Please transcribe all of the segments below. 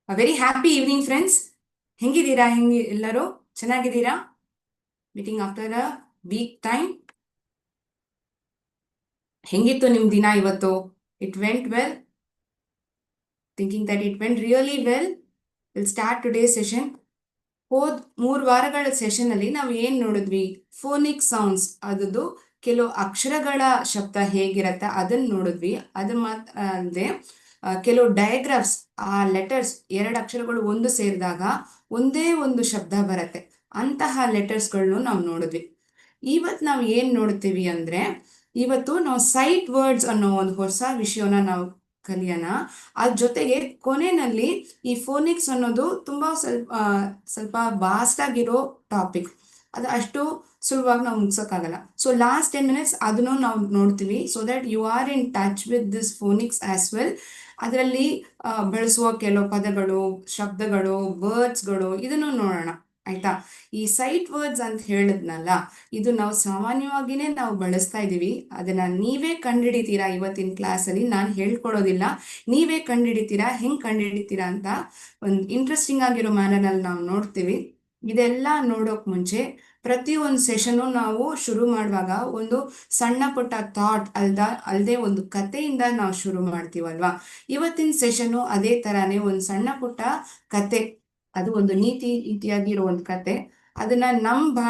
Very happy evening friends. ಹೆಂಗಿದ್ದೀರಾ? ಎಲ್ಲರೂ ಚೆನ್ನಾಗಿದ್ದೀರಾ? Meeting after a week time. ಹೆಂಗಿತ್ತು ನಿಮ್ ದಿನ ಇವತ್ತು? It went well? Thinking that it went really well. Will start today session. ಹೋದ್ 3 ವಾರಗಳ ಸೆಷನ್ ಅಲ್ಲಿ ನಾವು ಏನ್ ನೋಡಿದ್ವಿ? ಫೋನಿಕ್ ಸೌಂಡ್ಸ್, ಅದದ್ದು ಕೆಲವು ಅಕ್ಷರಗಳ ಶಬ್ದ ಹೇಗಿರತ್ತೆ ಅದನ್ನ ನೋಡಿದ್ವಿ. ಅದನ್ನ ಮಾತ್ರ ಅಲ್ಲದೆ ಕೆಲವು ಡಯಾಗ್ರಾಫ್ಸ್, ಆ ಲೆಟರ್ಸ್ 2 ಅಕ್ಷರಗಳು ಒಂದು ಸೇರಿದಾಗ ಒಂದೇ ಒಂದು ಶಬ್ದ ಬರತ್ತೆ. ಅಂತಹ ಲೆಟರ್ಸ್ಗಳನ್ನು ನಾವು ನೋಡಿದ್ವಿ. ಇವತ್ತು ನಾವು ಏನ್ ನೋಡ್ತೀವಿ ಅಂದ್ರೆ, ಇವತ್ತು ನಾವು ಸೈಟ್ ವರ್ಡ್ಸ್ ಅನ್ನೋ ಒಂದು ಹೊಸ ವಿಷಯನ ನಾವು ಕಲಿಯೋಣ. ಅದ್ರ ಜೊತೆಗೆ ಕೊನೆಯಲ್ಲಿ ಈ ಫೋನಿಕ್ಸ್ ಅನ್ನೋದು ತುಂಬಾ ಸ್ವಲ್ಪ ವಾಸ್ಟ್ ಆಗಿರೋ ಟಾಪಿಕ್. ಅದು ಅಷ್ಟು ಸುಲಭವಾಗಿ ನಾವು ಮುಗ್ಸೋಕ್ಕಾಗಲ್ಲ. ಸೊ ಲಾಸ್ಟ್ 10 minutes ಅದನ್ನು ನಾವು ನೋಡ್ತೀವಿ, so that you are in touch with this phonics as well. ಅದರಲ್ಲಿ ಬಳಸುವ ಕೆಲವು ಪದಗಳು, ಶಬ್ದಗಳು, ವರ್ಡ್ಸ್ಗಳು, ಇದನ್ನು ನೋಡೋಣ. ಆಯ್ತಾ? ಈ ಸೈಟ್ ವರ್ಡ್ಸ್ ಅಂತ ಹೇಳಿದ್ನಲ್ಲ, ಇದು ನಾವು ಸಾಮಾನ್ಯವಾಗಿನೇ ನಾವು ಬಳಸ್ತಾ ಇದೀವಿ. ಅದನ್ನ ನೀವೇ ಕಂಡುಹಿಡಿತೀರಾ. ಇವತ್ತಿನ ಕ್ಲಾಸಲ್ಲಿ ನಾನು ಹೇಳ್ಕೊಡೋದಿಲ್ಲ, ನೀವೇ ಕಂಡುಹಿಡಿತೀರಾ. ಹೆಂಗ್ ಕಂಡುಹಿಡಿತೀರಾ ಅಂತ ಒಂದು ಇಂಟ್ರೆಸ್ಟಿಂಗ್ ಆಗಿರೋ ಮ್ಯಾನರ್ನಲ್ಲಿ ನಾವು ನೋಡ್ತೀವಿ. ಇದೆಲ್ಲ ನೋಡೋಕ್ ಮುಂಚೆ ಪ್ರತಿಯೊಂದು ಸೆಷನು ನಾವು ಶುರು ಮಾಡುವಾಗ ಒಂದು ಸಣ್ಣ ಪುಟ್ಟ ಥಾಟ್ ಅಲ್ದೆ ಒಂದು ಕಥೆಯಿಂದ ನಾವು ಶುರು ಮಾಡ್ತೀವಲ್ವಾ? ಇವತ್ತಿನ ಸೆಷನು ಅದೇ ತರಾನೇ ಒಂದು ಸಣ್ಣ ಪುಟ್ಟ ಕತೆ. ಅದು ಒಂದು ನೀತಿಯಾಗಿರೋ ಒಂದು ಕತೆ. ಅದನ್ನ ನಮ್ಮ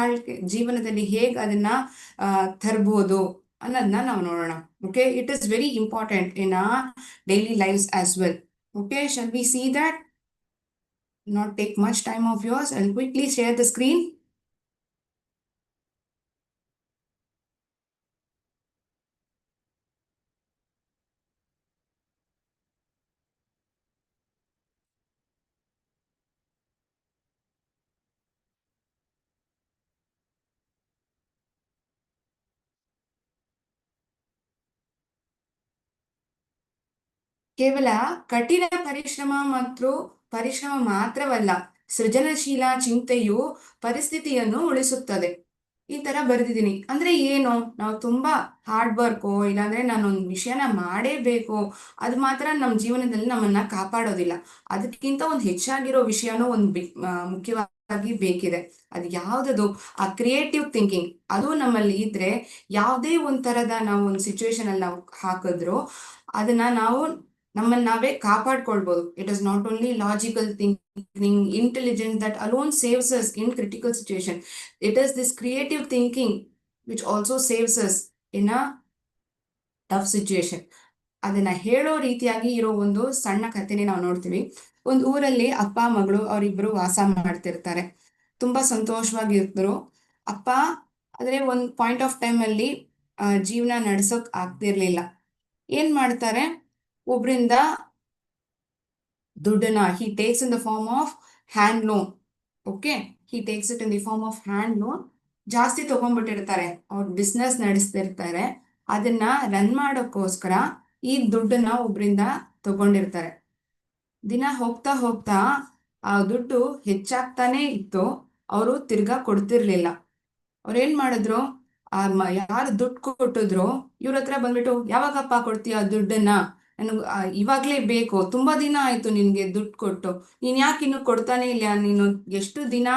ಜೀವನದಲ್ಲಿ ಹೇಗೆ ಅದನ್ನ ತರ್ಬೋದು ಅನ್ನೋದನ್ನ ನಾವು ನೋಡೋಣ. Okay, it is very important in our daily lifes as well. Okay, shall we see that? Not take much time of yours. I'll quickly share the screen. ಕೇವಲ ಕಠಿಣ ಪರಿಶ್ರಮ ಮಾತ್ರವಲ್ಲ, ಸೃಜನಶೀಲ ಚಿಂತೆಯು ಪರಿಸ್ಥಿತಿಯನ್ನು ಉಳಿಸುತ್ತದೆ. ಈ ತರ ಬರೆದಿದ್ದೀನಿ. ಅಂದ್ರೆ ಏನು? ನಾವು ತುಂಬಾ ಹಾರ್ಡ್ ವರ್ಕೋ ಇಲ್ಲಾಂದ್ರೆ ನಾನೊಂದು ವಿಷಯನ ಮಾಡೇಬೇಕು, ಅದು ಮಾತ್ರ ನಮ್ಮ ಜೀವನದಲ್ಲಿ ನಮ್ಮನ್ನ ಕಾಪಾಡೋದಿಲ್ಲ. ಅದಕ್ಕಿಂತ ಒಂದು ಹೆಚ್ಚಾಗಿರೋ ವಿಷಯನೂ ಒಂದು ಮುಖ್ಯವಾಗಿ ಬೇಕಿದೆ. ಅದು ಯಾವ್ದದು? ಆ ಕ್ರಿಯೇಟಿವ್ ಥಿಂಕಿಂಗ್. ಅದು ನಮ್ಮಲ್ಲಿ ಇದ್ರೆ ಯಾವುದೇ ಒಂಥರದ ನಾವು ಒಂದು ಸಿಚುವೇಶನ್ ಅಲ್ಲಿ ನಾವು ಹಾಕಿದ್ರು ಅದನ್ನ ನಾವು ನಮ್ಮನ್ನ ನಾವೇ ಕಾಪಾಡ್ಕೊಳ್ಬಹುದು. It is not only logical thinking, intelligence that alone saves us in critical situation. It is this creative thinking which also saves us in a tough situation. ಅದನ್ನ ಹೇಳೋ ರೀತಿಯಾಗಿ ಇರೋ ಒಂದು ಸಣ್ಣ ಕಥೆನೆ ನಾವು ನೋಡ್ತೀವಿ. ಒಂದು ಊರಲ್ಲಿ ಅಪ್ಪ ಮಗಳು ಅವರಿಬ್ರು ವಾಸ ಮಾಡ್ತಿರ್ತಾರೆ. ತುಂಬಾ ಸಂತೋಷವಾಗಿದ್ರು. ಅಪ್ಪ ಆದ್ರೆ ಒಂದು ಪಾಯಿಂಟ್ ಆಫ್ ಟೈಮ್ ಅಲ್ಲಿ ಜೀವನ ನಡೆಸೋಕ್ ಆಗ್ತಿರ್ಲಿಲ್ಲ. ಏನ್ ಮಾಡ್ತಾರೆ? ಒಬ್ರಿಂದ ದುಡ್ಡನ್ನ he takes in the form of hand loan. Okay, he takes it in the form of hand loan. ಜಾಸ್ತಿ ತಗೊಂಡ್ಬಿಟ್ಟಿರ್ತಾರೆ. ಅವ್ರ ಬಿಸ್ನೆಸ್ ನಡೆಸ್ತಿರ್ತಾರೆ. ಅದನ್ನ ರನ್ ಮಾಡೋಕ್ಕೋಸ್ಕರ ಈ ದುಡ್ಡನ್ನ ಒಬ್ರಿಂದ ತಗೊಂಡಿರ್ತಾರೆ. ದಿನ ಹೋಗ್ತಾ ಹೋಗ್ತಾ ಆ ದುಡ್ಡು ಹೆಚ್ಚಾಗ್ತಾನೆ ಇತ್ತು. ಅವರು ತಿರ್ಗಾ ಕೊಡ್ತಿರ್ಲಿಲ್ಲ. ಅವ್ರೇನ್ ಮಾಡಿದ್ರು? ಯಾರು ದುಡ್ಡು ಕೊಟ್ಟಿದ್ರು ಇವ್ರ ಹತ್ರ ಬಂದ್ಬಿಟ್ಟು, ಯಾವಾಗಪ್ಪ ಕೊಡ್ತೀಯ ದುಡ್ಡನ್ನ? ನನಗ್ ಇವಾಗ್ಲೇ ಬೇಕು, ತುಂಬಾ ದಿನ ಆಯ್ತು ನಿನ್ಗೆ ದುಡ್ಡು ಕೊಟ್ಟು, ನೀನ್ ಯಾಕೆ ಇನ್ನು ಕೊಡ್ತಾನೆ ಇಲ್ಲ? ನೀನು ಎಷ್ಟು ದಿನ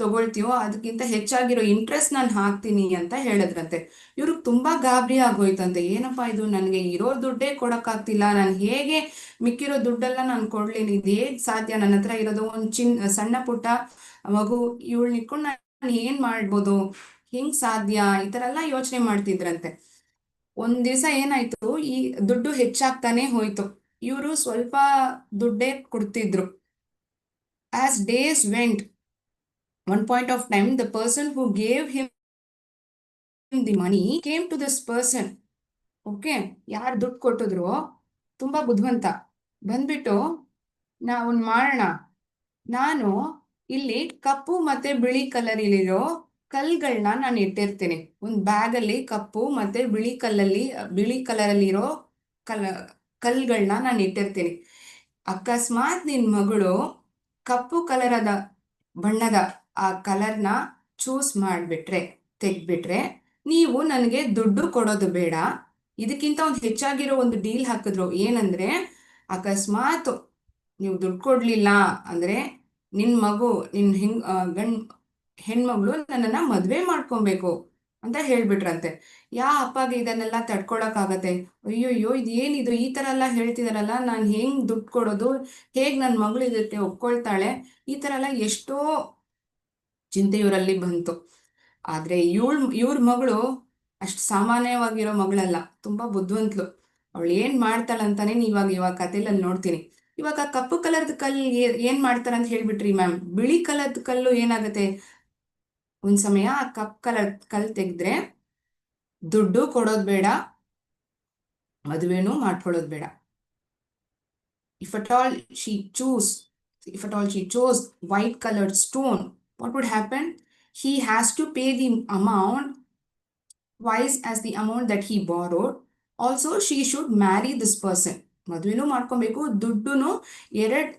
ತಗೊಳ್ತೀಯೋ ಅದಕ್ಕಿಂತ ಹೆಚ್ಚಾಗಿರೋ ಇಂಟ್ರೆಸ್ಟ್ ನಾನು ಹಾಕ್ತೀನಿ ಅಂತ ಹೇಳಿದ್ರಂತೆ. ಇವ್ರಿಗೆ ತುಂಬಾ ಗಾಬರಿ ಆಗೋಯ್ತಂತೆ. ಏನಪ್ಪಾ ಇದು, ನನ್ಗೆ ಇರೋ ದುಡ್ಡೇ ಕೊಡಕ್ಕಾಗ್ತಿಲ್ಲ, ನಾನು ಹೇಗೆ ಮಿಕ್ಕಿರೋ ದುಡ್ಡೆಲ್ಲ ನಾನು ಕೊಡ್ಲಿ? ಇದು ಹೇಗ್ ಸಾಧ್ಯ? ನನ್ನ ಹತ್ರ ಇರೋದು ಒಂದು ಸಣ್ಣ ಪುಟ್ಟ ಮಗು, ಇವಳನ್ನ ಇಟ್ಕೊಂಡು ನಾನು ಏನ್ ಮಾಡ್ಬೋದು? ಹೆಂಗ್ ಸಾಧ್ಯ? ಈ ತರ ಎಲ್ಲ ಯೋಚನೆ ಮಾಡ್ತಿದ್ರಂತೆ. ಒಂದ್ ದಿವಸ ಏನಾಯ್ತು, ಈ ದುಡ್ಡು ಹೆಚ್ಚಾಗ್ತಾನೆ ಹೋಯ್ತು. ಇವರು ಸ್ವಲ್ಪ ದುಡ್ಡೇ ಕೊಡ್ತಿದ್ರು. As days vent, one point of time the person who gave him the money came to this person. Okay, ಯಾರು ದುಡ್ಡು ಕೊಟ್ಟಿದ್ರು ತುಂಬಾ ಬುದ್ಧಿವಂತ, ಬಂದ್ಬಿಟ್ಟು ನಾವು ಮಾಡೋಣ, ನಾನು ಇಲ್ಲಿ ಕಪ್ಪು ಮತ್ತೆ ಬಿಳಿ ಕಲರ್ ಇಲ್ಲಿರೋ ಕಲ್ಗಳನ್ನ ನಾನು ಇಟ್ಟಿರ್ತೀನಿ. ಒಂದು ಬ್ಯಾಗ್ ಅಲ್ಲಿ ಕಪ್ಪು ಮತ್ತೆ ಬಿಳಿ ಕಲರ್ ಅಲ್ಲಿ ಇರೋ ಕಲ್ಗಳನ್ನ ನಾನು ಇಟ್ಟಿರ್ತೀನಿ. ಅಕಸ್ಮಾತ್ ನಿನ್ ಮಗಳು ಕಪ್ಪು ಬಣ್ಣದ ಆ ಕಲರ್ನ ಚೂಸ್ ಮಾಡ್ಬಿಟ್ರೆ, ತೆಗ್ಬಿಟ್ರೆ, ನೀವು ನನಗೆ ದುಡ್ಡು ಕೊಡೋದು ಬೇಡ. ಇದಕ್ಕಿಂತ ಒಂದು ಹೆಚ್ಚಾಗಿರೋ ಒಂದು ಡೀಲ್ ಹಾಕಿದ್ರು. ಏನಂದ್ರೆ, ಅಕಸ್ಮಾತ್ ನೀವು ದುಡ್ಡು ಕೊಡ್ಲಿಲ್ಲ ಅಂದ್ರೆ ನಿನ್ ಮಗು ನಿನ್ ಹೆಣ್ಮಗಳು ನನ್ನನ್ನ ಮದ್ವೆ ಮಾಡ್ಕೊಬೇಕು ಅಂತ ಹೇಳ್ಬಿಟ್ರಂತೆ. ಅಪ್ಪಗೆ ಇದನ್ನೆಲ್ಲ ತಡ್ಕೊಳಕ್ಕಾಗತ್ತೆ? ಅಯ್ಯೋಯ್ಯೋ ಇದೇನಿದು ಈ ತರ ಎಲ್ಲ ಹೇಳ್ತಿದಾರಲ್ಲ, ನಾನು ಹೆಂಗ್ ದುಡ್ಡು ಕೊಡೋದು, ಹೇಗ್ ನನ್ನ ಮಗಳು ಇದಕ್ಕೆ ಒಪ್ಕೊಳ್ತಾಳೆ, ಈ ತರ ಎಲ್ಲ ಎಷ್ಟೋ ಚಿಂತೆ ಇವರಲ್ಲಿ ಬಂತು. ಆದ್ರೆ ಇವ್ರ ಮಗಳು ಅಷ್ಟು ಸಾಮಾನ್ಯವಾಗಿರೋ ಮಗಳಲ್ಲ, ತುಂಬಾ ಬುದ್ಧಿವಂತಳು. ಅವಳು ಏನ್ ಮಾಡ್ತಾಳಂತಾನೆ ಇವಾಗ ಕಥೆಯಲ್ಲಿ ನೋಡ್ತೀನಿ. ಇವಾಗ ಕಪ್ಪು ಕಲರ್ದ ಕಲ್ಲು ಏನ್ ಮಾಡ್ತಾರ ಅಂತ ಹೇಳ್ಬಿಟ್ರಿ ಮ್ಯಾಮ್. ಬಿಳಿ ಕಲರ್ದ ಕಲ್ಲು ಏನಾಗತ್ತೆ, ಒಂದ್ ಸಮಯ ಆ ಕಪ್ ಕಲರ್ ಕಲ್ ತೆಗೆದ್ರೆ ದುಡ್ಡು ಕೊಡೋದ್ ಬೇಡ, ಮದುವೆನೂ ಮಾಡ್ಕೊಳ್ಳೋದ್ ಬೇಡ. If at all she chose white colored stone, what would happen? He has to pay the amount twice as the amount that he borrowed. Also, she should marry this person. ಮದುವೆನೂ ಮಾಡ್ಕೊಬೇಕು, ದುಡ್ಡುನು ಎರಡ್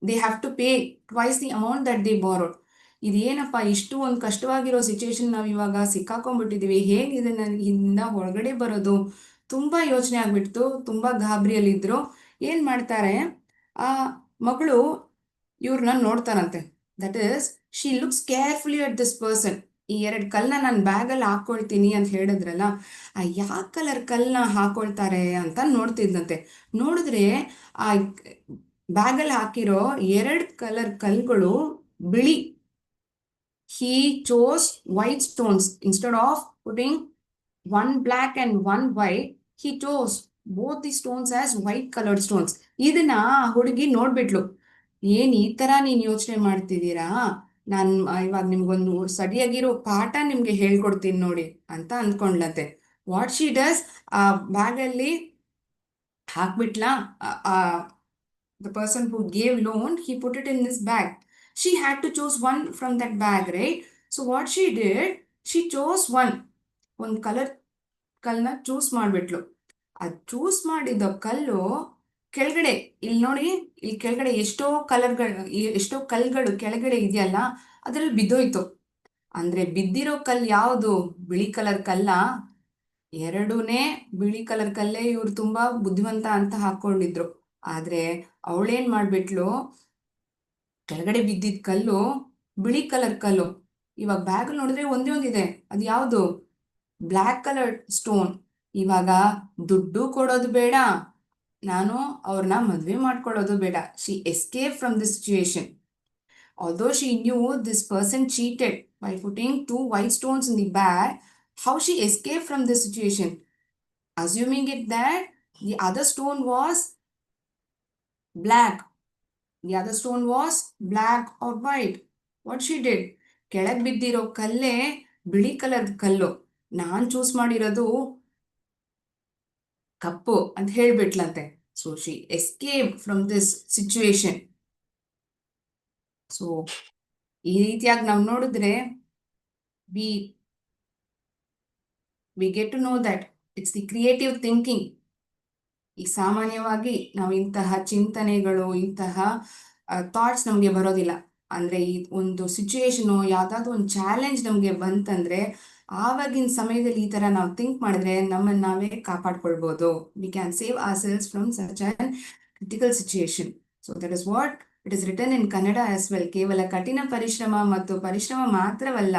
they have to pay twice the amount that they borrowed. ಇದೇನಪ್ಪ ಇಷ್ಟು ಒಂದು ಕಷ್ಟವಾಗಿರೋ situation ನಾವು ಇವಾಗ ಸಿಕ್ಕಾಕೊಂಡ್ಬಿಟ್ಟಿದೀವಿ, ಹೇಗೆ ಇದನ್ನ ಹೊರಗಡೆ ಬರೋದು? ತುಂಬಾ ಯೋಚನೆ ಆಗ್ಬಿಡ್ತು, ತುಂಬಾ ಗಾಬರಿಯಲ್ಲಿದ್ರು. ಏನ್ ಮಾಡ್ತಾರೆ, ಆ ಮಗಳು ಇವ್ರನ್ನ ನೋಡ್ತಾರಂತೆ. That is she looks carefully at this person. ಈ ಎರಡು ಕಲ್ನ ನಾನು ಬ್ಯಾಗಲ್ಲಿ ಹಾಕೊಳ್ತೀನಿ ಅಂತ ಹೇಳಿದ್ರಲ್ಲ, ಯಾವ ಕಲರ್ ಕಲ್ನ ಹಾಕೊಳ್ತಾರೆ ಅಂತ ನೋಡ್ತಿದ್ದಂತೆ. ನೋಡಿದ್ರೆ ಆ ಬ್ಯಾಗಲ್ಲಿ ಹಾಕಿರೋ ಎರಡು ಕಲರ್ ಕಲ್ಗಳು ಬಿಳಿ. He chose white stones. Instead of putting one black and one white, he chose both the stones as white colored stones. ಇದನ್ನ ಹುಡುಗಿ ನೋಡ್ಬಿಟ್ಲು. ಏನ್ ಈ ತರ ನೀನ್ ಯೋಚನೆ ಮಾಡ್ತಿದ್ದೀರಾ, ನಾನ್ ಇವಾಗ ನಿಮ್ಗೊಂದು ಸರಿಯಾಗಿರೋ ಪಾಠ ನಿಮ್ಗೆ ಹೇಳ್ಕೊಡ್ತೀನಿ ನೋಡಿ ಅಂತ ಅಂದ್ಕೊಂಡ್ಲಂತೆ. ವಾಟ್ ಶಿ ಡಸ್, ಆ ಬ್ಯಾಗಲ್ಲಿ ಹಾಕ್ಬಿಟ್ಲಾ. The person who gave loan, he put it in this bag. She had to choose one from that bag, right? So what she did, she chose one color ಕಲ್ನ choose ಮಾಡ್ಬಿಟ್ಲು. ಅದು choose ಮಾಡಿದ ಕಲ್ಲು ಕೆಳಗಡೆ, ಇಲ್ಲಿ ನೋಡಿ, ಇಲ್ಲಿ ಕೆಳಗಡೆ ಎಷ್ಟೋ ಕಲ್ಗಳು ಕೆಳಗಡೆ ಇದೆಯಲ್ಲ, ಅದ್ರಲ್ಲಿ ಬಿದ್ದೋಯ್ತು. ಅಂದ್ರೆ ಬಿದ್ದಿರೋ ಕಲ್ ಯಾವುದು? ಬಿಳಿ ಕಲರ್ ಕಲ್ಲ. ಎರಡೂನೇ ಬಿಳಿ ಕಲರ್ ಕಲ್ಲೇ. ಇವ್ರು ತುಂಬಾ ಬುದ್ಧಿವಂತ ಅಂತ ಹಾಕೊಂಡಿದ್ರು. ಆದ್ರೆ ಅವಳೇನ್ ಮಾಡ್ಬಿಟ್ಲು, ಕೆಳಗಡೆ ಬಿದ್ದಿದ್ ಕಲ್ಲು ಬಿಳಿ ಕಲರ್ ಕಲ್ಲು. ಇವಾಗ ಬ್ಯಾಗ್ ನೋಡಿದ್ರೆ ಒಂದೇ ಒಂದಿದೆ, ಅದು ಯಾವುದು? Black colour stone. ಇವಾಗ ದುಡ್ಡು ಕೊಡೋದು ಬೇಡ, ನಾನು ಅವ್ರನ್ನ ಮದ್ವೆ ಮಾಡ್ಕೊಳ್ಳೋದು ಬೇಡ. She escape from this situation. Although she knew this person cheated by putting 2 white stones in the bag, how she escaped from this situation? Assuming it that the other stone was black. The other stone was black or white. What she did? ಕೆಳಗ್ ಬಿದ್ದಿರೋ ಕಲ್ಲೇ ಬಿಳಿ colour ಕಲ್ಲು, ನಾನ್ choose ಮಾಡಿರೋದು ಕಪ್ಪು ಅಂತ ಹೇಳ್ಬಿಟ್ಲಂತೆ. So she escape from this situation. So ಈ ರೀತಿಯಾಗಿ ನಾವು ನೋಡಿದ್ರೆ we get to know that it's the creative thinking. ಈ ಸಾಮಾನ್ಯವಾಗಿ ನಾವು ಇಂತಹ ಚಿಂತನೆಗಳು, ಇಂತಹ ಥಾಟ್ಸ್ ನಮ್ಗೆ ಬರೋದಿಲ್ಲ. ಅಂದ್ರೆ ಈ ಒಂದು ಸಿಚುಯೇಷನು, ಯಾವ್ದಾದ್ರು ಒಂದು ಚಾಲೆಂಜ್ ನಮ್ಗೆ ಬಂತಂದ್ರೆ ಆವಾಗಿನ ಸಮಯದಲ್ಲಿ ಈ ತರ ನಾವು ಥಿಂಕ್ ಮಾಡಿದ್ರೆ ನಮ್ಮನ್ನ ನಾವೇ ಕಾಪಾಡ್ಕೊಳ್ಬಹುದು. We can save ourselves from such an critical situation. So that is what it is written in Kannada as well. ಕೇವಲ ಕಠಿಣ ಪರಿಶ್ರಮ ಮತ್ತು ಪರಿಶ್ರಮ ಮಾತ್ರವಲ್ಲ,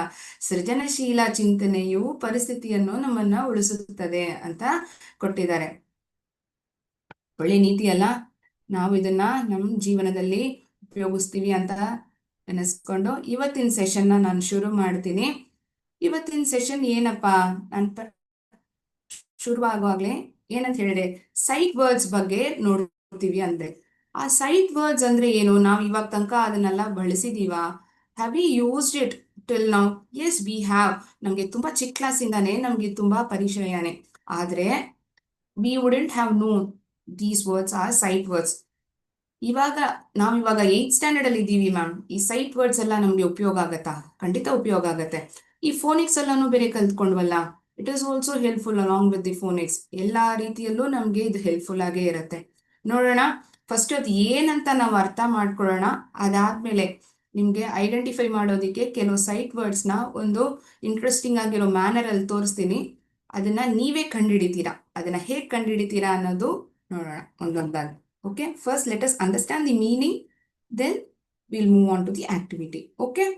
ಸೃಜನಶೀಲ ಚಿಂತನೆಯು ಪರಿಸ್ಥಿತಿಯನ್ನು ನಮ್ಮನ್ನ ಉಳಿಸುತ್ತದೆ ಅಂತ ಕೊಟ್ಟಿದ್ದಾರೆ. ಒಳ್ಳೆ ನೀತಿ ಅಲ್ಲ, ನಾವು ಇದನ್ನ ನಮ್ಮ ಜೀವನದಲ್ಲಿ ಉಪಯೋಗಿಸ್ತೀವಿ ಅಂತ ನೆನೆಸ್ಕೊಂಡು ಇವತ್ತಿನ ಸೆಷನ್ನ ನಾನು ಶುರು ಮಾಡ್ತೀನಿ. ಇವತ್ತಿನ ಸೆಷನ್ ಏನಪ್ಪಾ, ನಾನು ಶುರುವಾಗುವಾಗ್ಲೇ ಏನಂತ ಹೇಳಿದೆ, ಸೈಟ್ ವರ್ಡ್ಸ್ ಬಗ್ಗೆ ನೋಡ್ತೀವಿ ಅಂದ್ರೆ. ಆ ಸೈಟ್ ವರ್ಡ್ಸ್ ಅಂದ್ರೆ ಏನು? ನಾವು ಇವಾಗ ತನಕ ಅದನ್ನೆಲ್ಲ ಬಳಸಿದೀವ? Have we used it till now? Yes we have. ನಮ್ಗೆ ತುಂಬಾ ಚಿಕ್ಕ ಕ್ಲಾಸಿಂದಾನೆ ನಮ್ಗೆ ತುಂಬಾ ಪರಿಚಯನೇ. ಆದ್ರೆ we wouldn't have known these words are sight words. ನಾವಿವಾಗ 8th ಸ್ಟ್ಯಾಂಡರ್ಡ್ ಅಲ್ಲಿ ಇದ್ದೀವಿ ಮ್ಯಾಮ್. ಈ ಸೈಟ್ ವರ್ಡ್ಸ್ ಎಲ್ಲ ನಮ್ಗೆ ಉಪಯೋಗ ಆಗತ್ತಾ? ಖಂಡಿತ ಉಪಯೋಗ ಆಗತ್ತೆ. ಈ ಫೋನಿಕ್ಸ್ ಎಲ್ಲಾನು ಬೇರೆ ಕಲ್ತ್ಕೊಂಡ್ವಲ್ಲ, it is also helpful along with the phonics. ಎಲ್ಲಾ ರೀತಿಯಲ್ಲೂ ನಮ್ಗೆ ಇದು ಹೆಲ್ಪ್ಫುಲ್ ಆಗೇ ಇರತ್ತೆ. ನೋಡೋಣ, ಫಸ್ಟ್ ಅದು ಏನಂತ ನಾವು ಅರ್ಥ ಮಾಡ್ಕೊಳ್ಳೋಣ. ಅದಾದ್ಮೇಲೆ ನಿಮ್ಗೆ ಐಡೆಂಟಿಫೈ ಮಾಡೋದಿಕ್ಕೆ ಕೆಲವು ಸೈಟ್ ವರ್ಡ್ಸ್ ನ ಒಂದು ಇಂಟ್ರೆಸ್ಟಿಂಗ್ ಆಗಿರೋ ಮ್ಯಾನರ್ ಅಲ್ಲಿ ತೋರಿಸ್ತೀನಿ. ಅದನ್ನ ನೀವೇ ಕಂಡುಹಿಡಿತೀರಾ. ಅದನ್ನ ಹೇಗ್ ಕಂಡುಹಿಡಿತೀರಾ ಅನ್ನೋದು ನೋಡೋಣ ಒಂದೊಂದಾಗಿ. Okay, first let us understand the meaning, then we'll move on to the activity. Okay.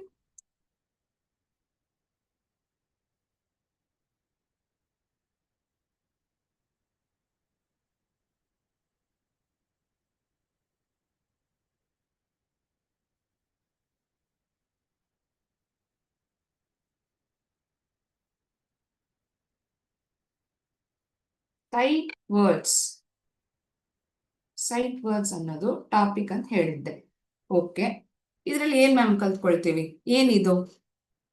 Sight words. Sight words ಅನ್ನೋದು ಟಾಪಿಕ್ ಅಂತ ಹೇಳಿದ್ದೆ. ಓಕೆ, ಇದರಲ್ಲಿ ಏನ್ ಮ್ಯಾಮ್ ಕಲ್ತ್ಕೊಳ್ತೀವಿ? ಏನಿದು?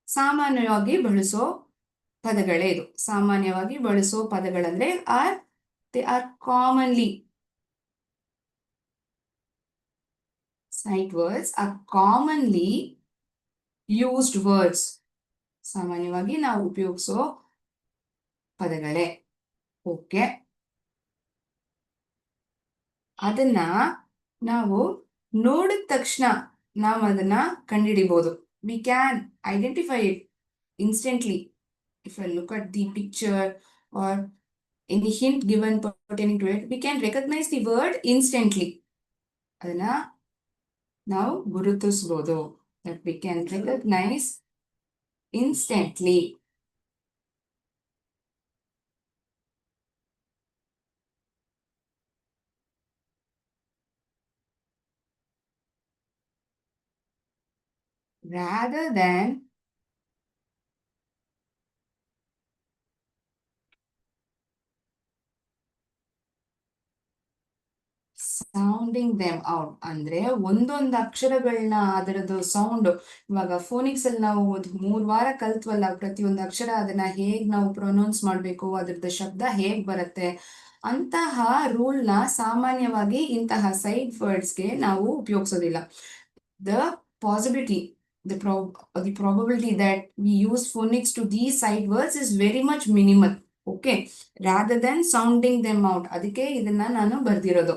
ಸಾಮಾನ್ಯವಾಗಿ ಬಳಸೋ ಪದಗಳೇ ಇದು. ಸಾಮಾನ್ಯವಾಗಿ ಬಳಸೋ ಪದಗಳಂದ್ರೆ they are commonly, sight words are commonly used words. ಸಾಮಾನ್ಯವಾಗಿ ನಾವು ಉಪಯೋಗಿಸೋ ಪದಗಳೇ. ಓಕೆ, ಅದನ್ನ ನಾವು ನೋಡಿದ ತಕ್ಷಣ ನಾವು ಅದನ್ನ ಕಂಡುಹಿಡಿಬಹುದು. We can identify it instantly. If I look at the picture or any hint given pertaining to it, we can recognize the word instantly. ಅದನ್ನ ನಾವು ಗುರುತಿಸಬಹುದು. That we can recognize instantly. Rather than sounding them out ಅಂದ್ರೆ ಒಂದೊಂದು ಅಕ್ಷರಗಳನ್ನ ಅದರದ್ದು sound, ಇವಾಗ phonics ಅಲ್ಲಿ ನಾವು 3 ವಾರ ಕಲ್ತ್ವಲ್ಲ, ಪ್ರತಿಯೊಂದು ಅಕ್ಷರ ಅದನ್ನ ಹೇಗ್ ನಾವು ಪ್ರೊನೌನ್ಸ್ ಮಾಡ್ಬೇಕು, ಅದ್ರದ್ದು ಶಬ್ದ ಹೇಗ್ ಬರುತ್ತೆ, ಅಂತಹ ರೂಲ್ ನ ಸಾಮಾನ್ಯವಾಗಿ ಇಂತಹ ಸೈಡ್ ವರ್ಡ್ಸ್ಗೆ ನಾವು ಉಪಯೋಗಿಸೋದಿಲ್ಲ. The possibility, the probability that we use phonics to these side words is very much minimal. Okay, rather than sounding them out. ಅದಕ್ಕೆ ಇದನ್ನ ನಾನು ಬರ್ದಿರೋದು.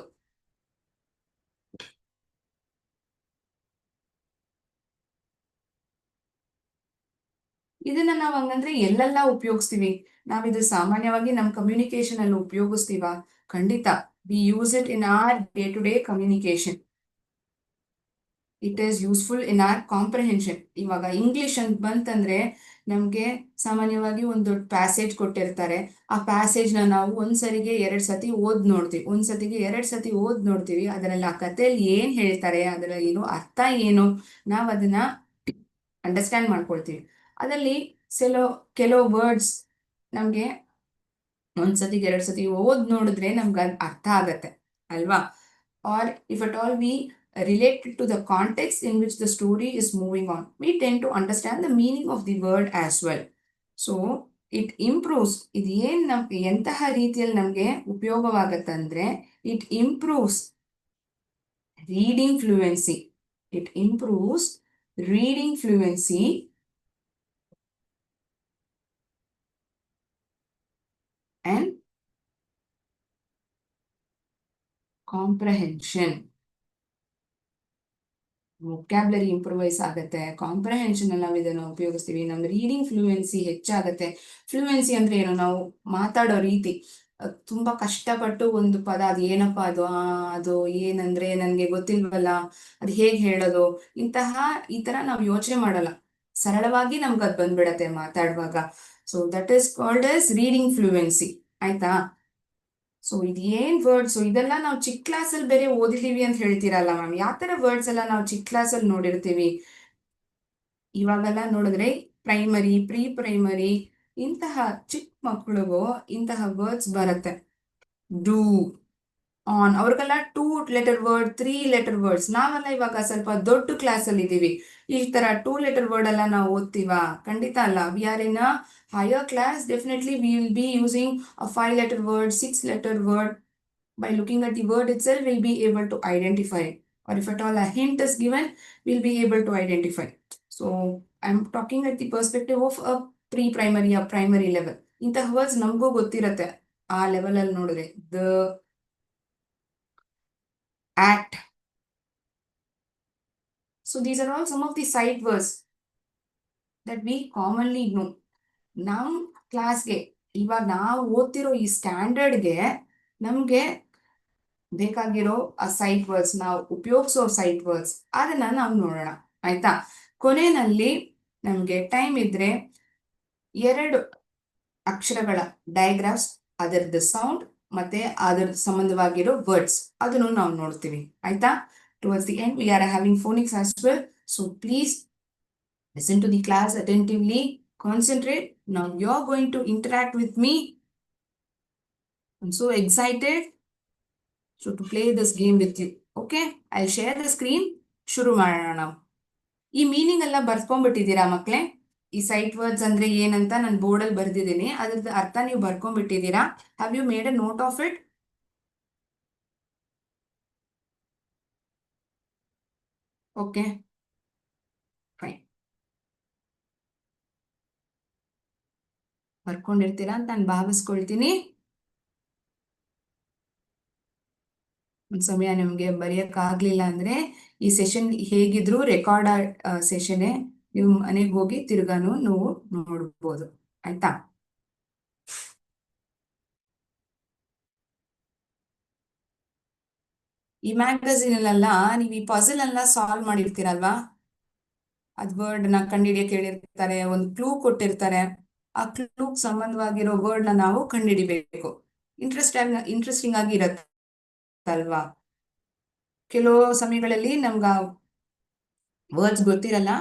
ಇದನ್ನ ನಾವು ಹಂಗಂದ್ರೆ ಎಲ್ಲೆಲ್ಲ ಉಪಯೋಗಿಸ್ತೀವಿ? ನಾವಿದು ಸಾಮಾನ್ಯವಾಗಿ ನಮ್ಮ ಕಮ್ಯುನಿಕೇಶನ್ ಅಲ್ಲಿ ಉಪಯೋಗಿಸ್ತೀವ? ಖಂಡಿತ. We use it in our day to day communication. It is useful in our comprehension. ಇವಾಗ ಇಂಗ್ಲಿಷ್ ಅಂತ ಬಂತಂದ್ರೆ ನಮ್ಗೆ ಸಾಮಾನ್ಯವಾಗಿ ಒಂದು ಪ್ಯಾಸೇಜ್ ಕೊಟ್ಟಿರ್ತಾರೆ. ಆ ಪ್ಯಾಸೇಜ್ ನಾವು ಒಂದ್ಸರಿಗೆ 2 ಸತಿ ಓದ್ ನೋಡ್ತೀವಿ, ಒಂದ್ಸತಿಗೆ 2 ಸತಿ ಓದ್ ನೋಡ್ತೀವಿ. ಅದರಲ್ಲಿ ಆ ಕಥೆಯಲ್ಲಿ ಏನ್ ಹೇಳ್ತಾರೆ, ಅದರ ಏನು ಅರ್ಥ ಏನು, ನಾವ್ ಅದನ್ನ ಅಂಡರ್ಸ್ಟ್ಯಾಂಡ್ ಮಾಡ್ಕೊಳ್ತೀವಿ. ಅದರಲ್ಲಿ ಕೆಲವು ವರ್ಡ್ಸ್ ನಮ್ಗೆ ಒಂದ್ಸತಿಗೆ 2 ಸತಿ ಓದ್ ನೋಡಿದ್ರೆ ನಮ್ಗೆ ಅರ್ಥ ಆಗತ್ತೆ ಅಲ್ವಾ? Or if at all we related to the context in which the story is moving on, we tend to understand the meaning of the word as well. So it improves. ಇದು ಏನ್ ನಮ್ಗೆ ಎಂತಹ ರೀತಿಯಲ್ಲಿ ನಮ್ಗೆ ಉಪಯೋಗವಾಗತ್ತಂದ್ರೆ, it improves reading fluency. It improves reading fluency and comprehension. Vocabulary improvise ಆಗುತ್ತೆ, comprehension ಅಲ್ಲಿ ನಾವು ಇದನ್ನು ಉಪಯೋಗಿಸ್ತೀವಿ, ನಮ್ಮ ರೀಡಿಂಗ್ ಫ್ಲೂಯೆನ್ಸಿ ಹೆಚ್ಚಾಗತ್ತೆ. ಫ್ಲೂಯೆನ್ಸಿ ಅಂದ್ರೆ ಏನು? ನಾವು ಮಾತಾಡೋ ರೀತಿ. ತುಂಬಾ ಕಷ್ಟಪಟ್ಟು ಒಂದು ಪದ, ಅದು ಏನಪ್ಪ ಅದು ಏನಂದ್ರೆ ನನ್ಗೆ ಗೊತ್ತಿಲ್ವಲ್ಲ, ಅದು ಹೇಗೆ ಹೇಳೋದು, ಈ ತರ ನಾವು ಯೋಚನೆ ಮಾಡಲ್ಲ, ಸರಳವಾಗಿ ನಮ್ಗೆ ಅದು ಬಂದ್ಬಿಡತ್ತೆ ಮಾತಾಡುವಾಗ. So that is called as reading fluency. ಆಯ್ತಾ? ಸೊ ಇದು ಏನ್ ವರ್ಡ್ಸ್ ಇದೆಲ್ಲ ನಾವು ಚಿಕ್ಕ ಕ್ಲಾಸಲ್ಲಿ ಬೇರೆ ಓದಿದೀವಿ ಅಂತ ಹೇಳ್ತೀರಲ್ಲ ಮ್ಯಾಮ್, ಯಾವ ತರ ವರ್ಡ್ಸ್ ಎಲ್ಲ ನಾವು ಚಿಕ್ಕ ಕ್ಲಾಸಲ್ಲಿ ನೋಡಿರ್ತೀವಿ? ಇವಾಗೆಲ್ಲ ನೋಡಿದ್ರೆ ಪ್ರೈಮರಿ, ಪ್ರೀ ಪ್ರೈಮರಿ ಇಂತಹ ಚಿಕ್ಕ ಮಕ್ಕಳಿಗೂ ಇಂತಹ ವರ್ಡ್ಸ್ ಬರುತ್ತೆ. ಡೂ, ಆನ್, ಅವ್ರಿಗೆಲ್ಲ 2 ಲೆಟರ್ ವರ್ಡ್, 3 ಲೆಟರ್ ವರ್ಡ್ಸ್. ನಾವೆಲ್ಲ ಇವಾಗ ಸ್ವಲ್ಪ ದೊಡ್ಡ ಕ್ಲಾಸ್ ಅಲ್ಲಿ ಇದೀವಿ, ಈ ತರ 2 ಲೆಟರ್ ವರ್ಡ್ ಎಲ್ಲ ನಾವು ಓದ್ತೀವಾ? ಖಂಡಿತ ಅಲ್ಲ. We are in a higher class. Definitely we will be using a 5 letter word, 6 letter word. By looking at the word itself, we'll be able to identify it. Or if at all a hint is given, we'll be able to identify. So I'm talking at the perspective of a pre-primary or primary level. ಇಂತಹ words ನಮಗೂ ಗೊತ್ತಿರತ್ತೆ ಆ level ಅಲ್ಲಿ ನೋಡಿದ್ರೆ. The, act. So these are all some of the sight words that we commonly know. ನಮ್ ಕ್ಲಾಸ್ಗೆ, ಇವಾಗ ನಾವು ಓದ್ತಿರೋ ಈ ಸ್ಟ್ಯಾಂಡರ್ಡ್ಗೆ ನಮ್ಗೆ ಬೇಕಾಗಿರೋ ಆ ಸೈಟ್ ವರ್ಡ್ಸ್, ನಾವು ಉಪಯೋಗಿಸೋ ಸೈಟ್ ವರ್ಡ್ಸ್ ಅದನ್ನ ನಾವು ನೋಡೋಣ. ಆಯ್ತಾ? ಕೊನೆಯಲ್ಲಿ ನಮ್ಗೆ ಟೈಮ್ ಇದ್ರೆ 2 ಅಕ್ಷರಗಳ ಡಯಾಗ್ರಾಫ್ಸ್, ಅದರದ್ದು ಸೌಂಡ್ ಮತ್ತೆ ಅದರ ಸಂಬಂಧವಾಗಿರೋ ವರ್ಡ್ಸ್ ಅದನ್ನು ನಾವು ನೋಡ್ತೀವಿ. ಆಯ್ತಾ? Towards the end we are having phonics as well. So please listen to the class attentively, concentrate. Now you're going to interact with me. I'm so excited so to play this game with you. Okay, I'll share the screen. ಶುರು ಮಾಡೋಣ ನಾವು. ಈ meaning ಎಲ್ಲ ಬರ್ಕೊಂಡ್ಬಿಟ್ಟಿದ್ದೀರಾ ಮಕ್ಳೇ? ಈ sight words ಅಂದ್ರೆ ಏನಂತ ನಾನು ಬೋರ್ಡಲ್ಲಿ ಬರ್ದಿದ್ದೀನಿ, ಅದ್ರದ್ದು ಅರ್ಥ ನೀವು ಬರ್ಕೊಂಡ್ಬಿಟ್ಟಿದ್ದೀರಾ? Have you made a note of it? Okay, fine. ಬರ್ಕೊಂಡಿರ್ತೀರಾ ಅಂತ ನಾನು ಭಾವಿಸ್ಕೊಳ್ತೀನಿ. ಒಂದ್ ಸಮಯ ನಿಮ್ಗೆ ಬರೆಯಕ್ ಆಗ್ಲಿಲ್ಲ ಅಂದ್ರೆ ಈ ಸೆಷನ್ ಹೇಗಿದ್ರು ರೆಕಾರ್ಡ್ ಸೆಷನ್, ನೀವು ಮನೆಗೆ ಹೋಗಿ ತಿರ್ಗಾನು ನೀವು ನೋಡ್ಬೋದು. ಆಯ್ತಾ? ಈ ಮ್ಯಾಗಝಿನ್ ಅಲ್ಲೆಲ್ಲ ನೀವು ಈ ಪಜಲ್ ಎಲ್ಲ ಸಾಲ್ವ್ ಮಾಡಿರ್ತೀರಲ್ವಾ? ಅದ್ ವರ್ಡ್ ನ ಕಂಡಿಡಿಯಕ್ಕೆ ಹೇಳಿರ್ತಾರೆ, ಒಂದು ಕ್ಲೂ ಕೊಟ್ಟಿರ್ತಾರೆ. ಆ ಕ್ಲೂ ಸಂಬಂಧವಾಗಿರೋ ವರ್ಡ್ ನ ನಾವು ಕಂಡುಹಿಡಿಬೇಕು. ಇಂಟ್ರೆಸ್ಟಿಂಗ್ ಆಗಿ ಇರತ್ತಲ್ವಾ? ಕೆಲವು ಸಮಯಗಳಲ್ಲಿ ನಮ್ಗ ವರ್ಡ್ಸ್ ಗೊತ್ತಿರಲ್ಲ,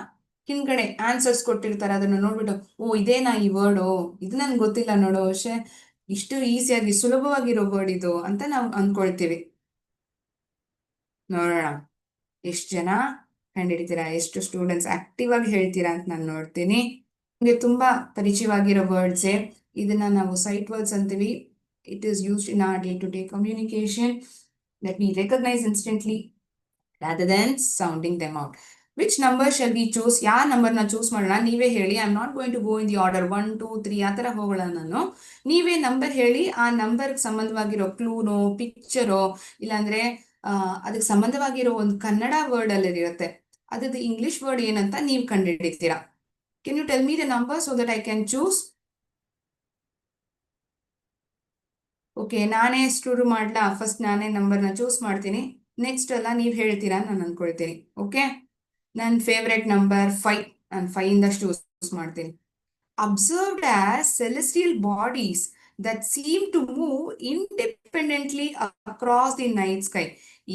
ಹಿಂದ್ಗಡೆ ಆನ್ಸರ್ಸ್ ಕೊಟ್ಟಿರ್ತಾರೆ, ಅದನ್ನ ನೋಡ್ಬಿಟ್ಟು ಓ ಇದೇನಾ ಈ ವರ್ಡು, ಇದು ನನ್ಗೆ ಗೊತ್ತಿಲ್ಲ ನೋಡು, ಅಷ್ಟೇ ಇಷ್ಟು ಈಸಿಯಾಗಿ ಸುಲಭವಾಗಿರೋ ವರ್ಡ್ ಇದು ಅಂತ ನಾವು ಅನ್ಕೊಳ್ತೀವಿ. ನೋಡೋಣ ಎಷ್ಟು ಜನ ಕಂಡುಹಿಡಿತೀರಾ, ಎಷ್ಟು ಸ್ಟೂಡೆಂಟ್ಸ್ ಆಕ್ಟಿವ್ ಆಗಿ ಹೇಳ್ತೀರಾ ಅಂತ ನಾನು ನೋಡ್ತೀನಿ. ನಿಮಗೆ ತುಂಬಾ ಪರಿಚಯವಾಗಿರೋ ವರ್ಡ್ಸೇ. ಇದನ್ನ ನಾವು ಸೈಟ್ ವರ್ಡ್ಸ್ ಅಂತೀವಿ. It is used in our day to day communication that we recognize instantly rather than sounding them out. Which number shall we choose? ಯಾವ ನಂಬರ್ನ ಚೂಸ್ ಮಾಡೋಣ? ನೀವೇ ಹೇಳಿ. I am not going to go in the order 1 2 3 ಆ ಥರ ಹೋಗೋಣ ನಾನು. ನೀವೇ ನಂಬರ್ ಹೇಳಿ, ಆ ನಂಬರ್ಗೆ ಸಂಬಂಧವಾಗಿರೋ ಕ್ಲೂನೋ ಪಿಕ್ಚರೋ ಇಲ್ಲಾಂದ್ರೆ ಅದಕ್ಕೆ ಸಂಬಂಧವಾಗಿರೋ ಒಂದು ಕನ್ನಡ ವರ್ಡ್ ಅಲ್ಲಿ ಇರುತ್ತೆ, ಅದ್ರದ್ದು ಇಂಗ್ಲಿಷ್ ವರ್ಡ್ ಏನಂತ ನೀವು ಕಂಡುಹಿಡಿತೀರಾ. Can you tell me the number so that I can choose? Okay, ನಾನೇ ಶುರು ಮಾಡ್ಲಾ? ಫಸ್ಟ್ ನಾನೇ ನಂಬರ್ನ ಚೂಸ್ ಮಾಡ್ತೀನಿ, ನೆಕ್ಸ್ಟ್ ಎಲ್ಲ ನೀವು ಹೇಳ್ತೀರಾ ನಾನು ಅನ್ಕೊಳ್ತೀನಿ. ಓಕೆ, ನನ್ನ ಫೇವ್ರೆಟ್ ನಂಬರ್ 5. ನಾನು 5 ಇಂದ ಚೂಸ್ ಮಾಡ್ತೀನಿ. Observed as celestial bodies that seem to move independently across the night sky.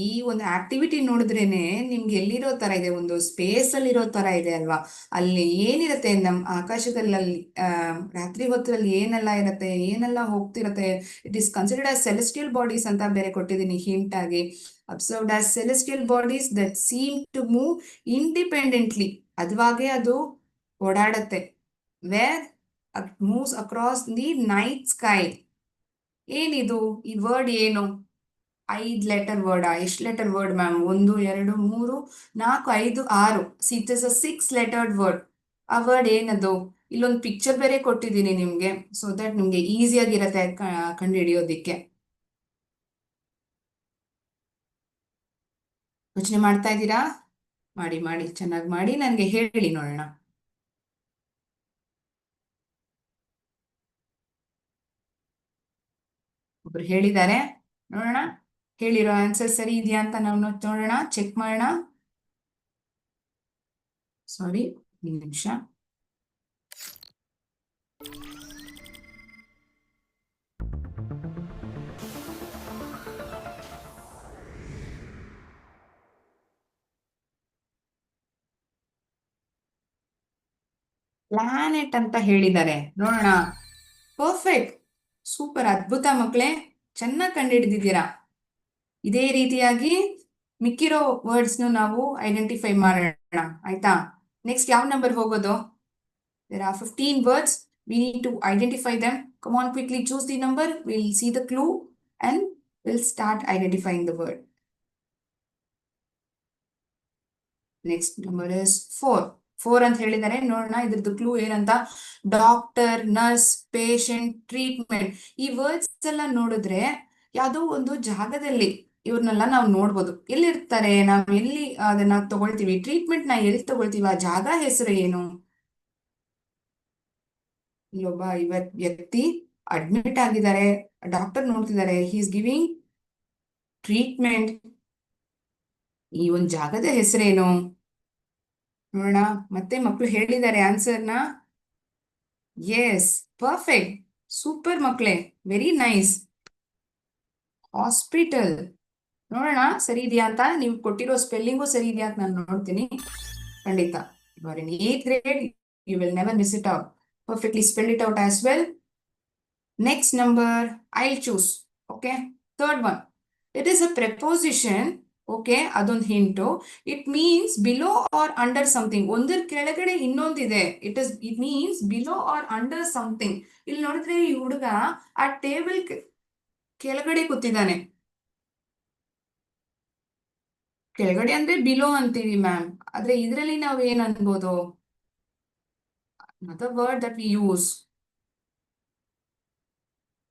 ಈ ಒಂದು ಆಕ್ಟಿವಿಟಿ ನೋಡಿದ್ರೇನೆ ನಿಮ್ಗೆ ಎಲ್ಲಿರೋ ತರ ಇದೆ, ಒಂದು ಸ್ಪೇಸ್ ಅಲ್ಲಿ ಇರೋ ತರ ಇದೆ ಅಲ್ವಾ? ಅಲ್ಲಿ ಏನಿರುತ್ತೆ ನಮ್ಮ ಆಕಾಶದಲ್ಲಿ, ಅಲ್ಲಿ ರಾತ್ರಿ ಹೊತ್ತಲ್ಲಿ ಏನೆಲ್ಲ ಇರುತ್ತೆ, ಏನೆಲ್ಲ ಹೋಗ್ತಿರತ್ತೆ. It is considered as celestial bodies ಅಂತ ಬೇರೆ ಕೊಟ್ಟಿದ್ದೀನಿ ಹಿಂಟ್ ಆಗಿ. Observed as celestial bodies that seem to move independently, ಅದುವಾಗೆ ಅದು ಓಡಾಡತ್ತೆ. Where moves across the night sky. ಏನಿದು? ಈ ವರ್ಡ್ ಏನು? 5 ಲೆಟರ್ ವರ್ಡಾ? ಎಷ್ಟು letter word ma'am? 1 2 3 4 5 6. It is a 6 lettered word. ಆ ವರ್ಡ್ ಏನದು? ಇಲ್ಲೊಂದು ಪಿಕ್ಚರ್ ಬೇರೆ ಕೊಟ್ಟಿದ್ದೀನಿ ನಿಮ್ಗೆ, ಸೊ ದಟ್ ನಿಮ್ಗೆ ಈಸಿಯಾಗಿರತ್ತೆ ಕಂಡುಹಿಡಿಯೋದಿಕ್ಕೆ. ಯೋಚನೆ ಮಾಡ್ತಾ ಇದ್ದೀರಾ? ಮಾಡಿ ಮಾಡಿ, ಚೆನ್ನಾಗಿ ಮಾಡಿ, ನನಗೆ ಹೇಳಿ ನೋಡೋಣ. ಒಬ್ರು ಹೇಳಿದ್ದಾರೆ, ನೋಡೋಣ. ಹೇಳಿರೋ ಆನ್ಸರ್ ಸರಿ ಇದೆಯಾ ಅಂತ ನಾವು ನೋಡೋಣ, ಚೆಕ್ ಮಾಡೋಣ. ಸಾರಿ, ಒಂದು ನಿಮಿಷ. ಪ್ಲಾನೆಟ್ ಅಂತ ಹೇಳಿದ್ದಾರೆ, ನೋಡೋಣ. ಪರ್ಫೆಕ್ಟ್, ಸೂಪರ್, ಅದ್ಭುತ ಮಕ್ಕಳೇ, ಚೆನ್ನಾಗಿ ಕಂಡುಹಿಡಿದಿದ್ದೀರಾ. ಇದೇ ರೀತಿಯಾಗಿ ಮಿಕ್ಕಿರೋ ವರ್ಡ್ಸ್ನು ನಾವು ಐಡೆಂಟಿಫೈ ಮಾಡೋಣ. ಆಯ್ತಾ? ನೆಕ್ಸ್ಟ್ ಯಾವ ನಂಬರ್ ಹೋಗೋದು? There are 15 words. We need to identify them. Come on, quickly choose the number. We'll see the clue and we'll start identifying the word. Next number is 4. 4 ಅಂತ ಹೇಳಿದ್ದಾರೆ, ನೋಡೋಣ ಇದ್ರದ್ದು ಕ್ಲೂ ಏನಂತ. Doctor, nurse, patient, treatment. ಈ words ಎಲ್ಲ ನೋಡಿದ್ರೆ ಯಾವುದೋ ಒಂದು ಜಾಗದಲ್ಲಿ ಇವ್ರನ್ನೆಲ್ಲ ನಾವು ನೋಡ್ಬೋದು. ಎಲ್ಲಿರ್ತಾರೆ, ನಾವು ಎಲ್ಲಿ ಅದನ್ನ ತಗೊಳ್ತೀವಿ, ಟ್ರೀಟ್ಮೆಂಟ್ ನ ಎಲ್ಲಿ ತಗೊಳ್ತೀವಿ, ಆ ಜಾಗ ಹೆಸರು ಏನು? ಇಲ್ಲೊಬ್ಬ ವ್ಯಕ್ತಿ ಅಡ್ಮಿಟ್ ಆಗಿದ್ದಾರೆ, ಡಾಕ್ಟರ್ ನೋಡ್ತಿದ್ದಾರೆ, ಹಿ ಇಸ್ ಗಿವಿಂಗ್ ಟ್ರೀಟ್ಮೆಂಟ್. ಈ ಒಂದು ಜಾಗದ ಹೆಸರೇನು ನೋಡೋಣ. ಮತ್ತೆ ಮಕ್ಕಳು ಹೇಳಿದ್ದಾರೆ ಆನ್ಸರ್ನ. ಎಸ್, ಪರ್ಫೆಕ್ಟ್, ಸೂಪರ್ ಮಕ್ಕಳೇ, ವೆರಿ ನೈಸ್. ಹಾಸ್ಪಿಟಲ್. ನೋಡೋಣ ಸರಿ ಇದೆಯಾ ಅಂತ. ನೀವು ಕೊಟ್ಟಿರೋ ಸ್ಪೆಲ್ಲಿಂಗು ಸರಿ ಇದೆಯಾ ಅಂತ ನಾನು ನೋಡ್ತೀನಿ. ಖಂಡಿತ. You are in 8th grade, you will never miss it out. Perfectly spell it out as well. Next number, I'll choose. Okay. Third one. It is a preposition. Okay. ಅದೊಂದು hint. It means below or under something. ಒಂದ್ರ ಕೆಳಗಡೆ ಇನ್ನೊಂದಿದೆ. It means below or under something. ಇಲ್ಲಿ ನೋಡಿದ್ರೆ ಈ ಹುಡುಗ ಆ table ಕೆಳಗಡೆ ಕೂತಿದ್ದಾನೆ. ಕೆಳಗಡೆ ಅಂದ್ರೆ ಬಿಲೋ ಅಂತೀವಿ ಮ್ಯಾಮ್. ಆದ್ರೆ ಇದರಲ್ಲಿ ನಾವು ಏನ್ ಅನ್ಬೋದು? another word that we use.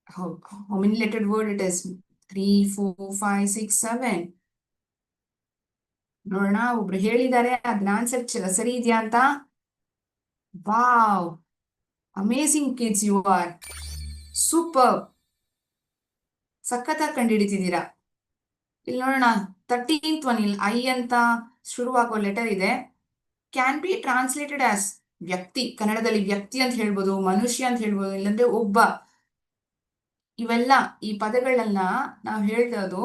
How many lettered word it is? 3, 4, 5, 6, 7. ನೋಡೋಣ, ಒಬ್ರು ಹೇಳಿದ್ದಾರೆ ಅದನ್ನ ಆನ್ಸರ್ ಸರಿ ಇದೆಯಾ ಅಂತ. Wow, amazing kids, you are super. ಸಖತ್ತಾಗಿ ಕಂಡುಹಿಡಿತಿದ್ದೀರಾ. ಇಲ್ಲಿ ನೋಡೋಣ, 13th one, ಇಲ್ಲಿ ಐ ಅಂತ ಶುರುವಾಗೋ ಲೆಟರ್ ಇದೆ. ಕ್ಯಾನ್ ಬಿ ಟ್ರಾನ್ಸ್ಲೇಟೆಡ್ ಆಸ್ ವ್ಯಕ್ತಿ. ಕನ್ನಡದಲ್ಲಿ ವ್ಯಕ್ತಿ ಅಂತ ಹೇಳ್ಬೋದು, ಮನುಷ್ಯ ಅಂತ ಹೇಳ್ಬೋದು, ಇಲ್ಲಾಂದ್ರೆ ಒಬ್ಬ. ಇವೆಲ್ಲ ಈ ಪದಗಳನ್ನ ನಾವು ಹೇಳ್ದೋದು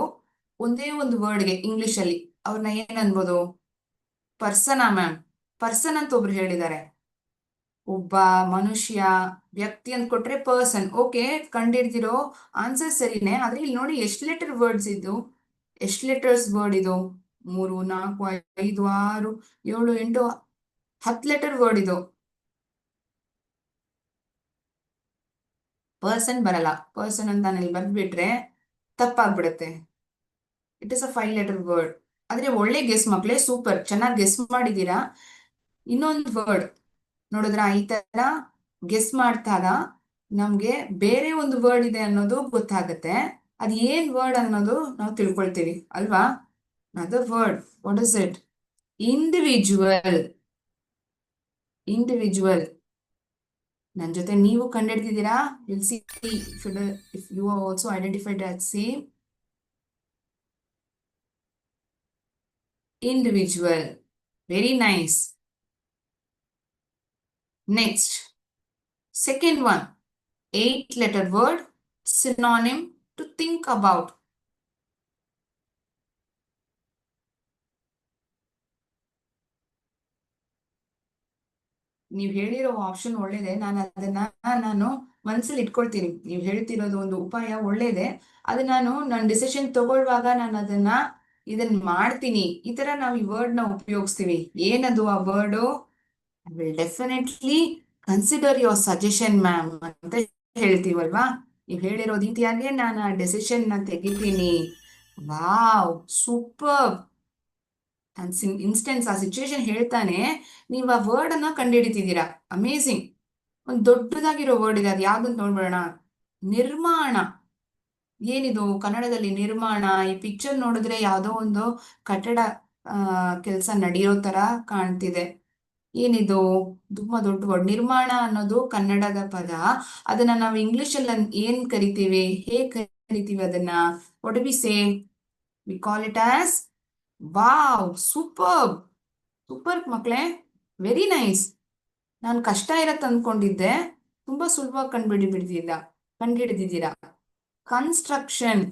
ಒಂದೇ ಒಂದು ವರ್ಡ್ಗೆ ಇಂಗ್ಲಿಷ್ ಅಲ್ಲಿ. ಅವ್ರನ್ನ ಏನ್ ಅನ್ಬೋದು? ಪರ್ಸನಾ ಮ್ಯಾಮ್? ಪರ್ಸನ್ ಅಂತ ಒಬ್ರು ಹೇಳಿದ್ದಾರೆ. ಒಬ್ಬ ಮನುಷ್ಯ, ವ್ಯಕ್ತಿ ಅಂತ ಕೊಟ್ರೆ ಪರ್ಸನ್. ಓಕೆ, ಕಂಡಿಡ್ದಿರೋ ಆನ್ಸರ್ ಸರಿನೇ. ಆದ್ರೆ ಇಲ್ಲಿ ನೋಡಿ ಎಷ್ಟು ಲೆಟರ್ ವರ್ಡ್ಸ್ ಇದು, ಎಷ್ಟು ಲೆಟರ್ಸ್ ವರ್ಡ್ ಇದು? 3, 4, 5, 6, 7, 8, 10 ಲೆಟರ್ ವರ್ಡ್ ಇದು. ಪರ್ಸನ್ ಬರಲ್ಲ. ಪರ್ಸನ್ ಅಂತ ನಾನು ಇಲ್ಲಿ ಬಂದ್ಬಿಟ್ರೆ ತಪ್ಪಾಗ್ಬಿಡುತ್ತೆ. It is a 5 letter word. ಆದ್ರೆ ಒಳ್ಳೆ ಗೆಸ್ ಮಕ್ಳೇ, ಸೂಪರ್, ಚೆನ್ನಾಗಿ ಗೆಸ್ ಮಾಡಿದೀರಾ. ಇನ್ನೊಂದು ವರ್ಡ್ ನೋಡಿದ್ರ, ಈ ತರ ಗೆಸ್ ಮಾಡ್ತಾಗ ನಮ್ಗೆ ಬೇರೆ ಒಂದು ವರ್ಡ್ ಇದೆ ಅನ್ನೋದು ಗೊತ್ತಾಗತ್ತೆ. ಅದ್ ಏನ್ ವರ್ಡ್ ಅನ್ನೋದು ನಾವು ತಿಳ್ಕೊಳ್ತೀವಿ ಅಲ್ವಾ? Other word, what is it? Individual. Individual. ನನ್ ಜೊತೆ ನೀವು ಕಂಡಿಡ್ತಿದ್ದೀರಾ? Will see if you are also identified as same. Individual. Very nice. Next, second one, 8 letter word, synonym to think about. ನೀವು ಹೇಳಿರೋ ಆಪ್ಷನ್ ಒಳ್ಳೇದೆ. ನಾನು ಮನಸ್ಸಲ್ಲಿ ಇಟ್ಕೊಳ್ತೀನಿ. ನೀವು ಹೇಳ್ತಿರೋದು ಒಂದು ಉಪಾಯ ಒಳ್ಳೇದೆ. ಅದು ನನ್ನ ಡಿಸಿಷನ್ ತಗೊಳ್ಳುವಾಗ ನಾನು ಇದನ್ನ ಮಾಡ್ತೀನಿ. ಈ ತರ ನಾವು ಈ ವರ್ಡ್ ನ ಉಪಯೋಗಿಸ್ತೀವಿ. ಏನದು ಆ word? I will definitely consider your suggestion, ma'am ಅಂತ ಹೇಳ್ತೀವಲ್ವಾ? ನೀವು ಹೇಳಿರೋ ರೀತಿಯಾಗಿ ನಾನು ಆ ಡೆಸಿಷನ್ ನ ತೆಗಿತೀನಿ. Wow, super. ಇನ್ಸ್ಟೆನ್ಸ್, ಆ ಸಿಚುವೇಶನ್ ಹೇಳ್ತಾನೆ ನೀವು ಆ ವರ್ಡ್ ಅನ್ನ ಕಂಡುಹಿಡಿತಿದ್ದೀರಾ. ಅಮೇಸಿಂಗ್. ಒಂದು ದೊಡ್ಡದಾಗಿರೋ ವರ್ಡ್ ಇದೆ, ಅದು ಯಾವ್ದಂತ ನೋಡ್ಬೇಡ. ನಿರ್ಮಾಣ. ಏನಿದು ಕನ್ನಡದಲ್ಲಿ ನಿರ್ಮಾಣ? ಈ ಪಿಕ್ಚರ್ ನೋಡಿದ್ರೆ ಯಾವ್ದೋ ಒಂದು ಕಟ್ಟಡ ಕೆಲಸ ನಡೆಯೋ ತರ ಕಾಣ್ತಿದೆ. ಏನಿದು? ತುಂಬಾ ದೊಡ್ಡ ವರ್ಡ್. ನಿರ್ಮಾಣ ಅನ್ನೋದು ಕನ್ನಡದ ಪದ. ಅದನ್ನ ನಾವು ಇಂಗ್ಲಿಷ್ ಅಲ್ಲಿ ಏನ್ ಕರಿತೀವಿ? ಹೇಗ್ ಕರಿತೀವಿ ಅದನ್ನ? What do we say? We call it as wow, super. Super ಮಕ್ಳೇ, ವೆರಿ ನೈಸ್. ನಾನು ಕಷ್ಟ ಇರತ್ತೆ ಅನ್ಕೊಂಡಿದ್ದೆ, ತುಂಬಾ ಸುಲಭವಾಗಿ ಕಂಡುಹಿಡಿದಿದ್ದೀರಾ. ಕನ್ಸ್ಟ್ರಕ್ಷನ್.